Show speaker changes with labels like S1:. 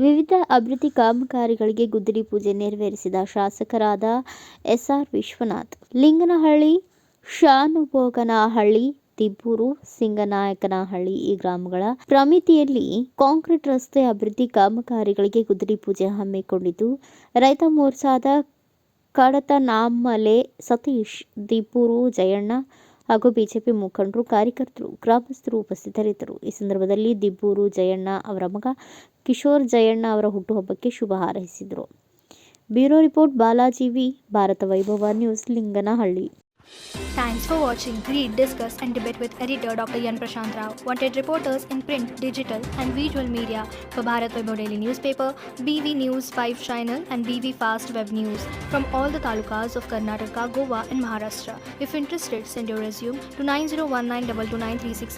S1: ವಿವಿಧ ಅಭಿವೃದ್ಧಿ ಕಾಮಗಾರಿಗಳಿಗೆ ಗುದ್ದಲಿ ಪೂಜೆ ನೆರವೇರಿಸಿದ ಶಾಸಕರಾದ ಎಸ್ಆರ್ ವಿಶ್ವನಾಥ್. ಲಿಂಗನಹಳ್ಳಿ, ಶಾನುಭೋಗನಹಳ್ಳಿ, ತಿಬ್ಬೂರು, ಸಿಂಗನಾಯಕನಹಳ್ಳಿ ಈ ಗ್ರಾಮಗಳ ಪ್ರಮಿತಿಯಲ್ಲಿ ಕಾಂಕ್ರೀಟ್ ರಸ್ತೆ ಅಭಿವೃದ್ಧಿ ಕಾಮಗಾರಿಗಳಿಗೆ ಗುದ್ದಲಿ ಪೂಜೆ ಹಮ್ಮಿಕೊಂಡಿದ್ದು, ರೈತ ಮೋರ್ಚಾದ ಕಡತನಾಮಲೆ ಸತೀಶ್, ದಿಬ್ಬೂರು ಜಯಣ್ಣ ಹಾಗೂ ಬಿಜೆಪಿ ಮುಖಂಡರು, ಕಾರ್ಯಕರ್ತರು, ಗ್ರಾಮಸ್ಥರು ಉಪಸ್ಥಿತರಿದ್ದರು. ಈ ಸಂದರ್ಭದಲ್ಲಿ ದಿಬ್ಬೂರು ಜಯಣ್ಣ ಅವರ ಮಗ ಕಿಶೋರ್ ಜಯಣ್ಣ ಅವರ ಹುಟ್ಟುಹಬ್ಬಕ್ಕೆ ಶುಭ ಹಾರೈಸಿದರು. Bureau report Balaji V, Bharat Vaibhav news, Linganahalli.
S2: Thanks for watching. Read, discuss and debate with editor Dr. Yan Prashant Rao. Wanted reporters in print, digital and visual media for Bharat Vaibhav Daily Newspaper, BV News 5 Channel and BV Fast Web News from all the talukas of Karnataka, Goa and Maharashtra. If interested, send your resume to 9019229369.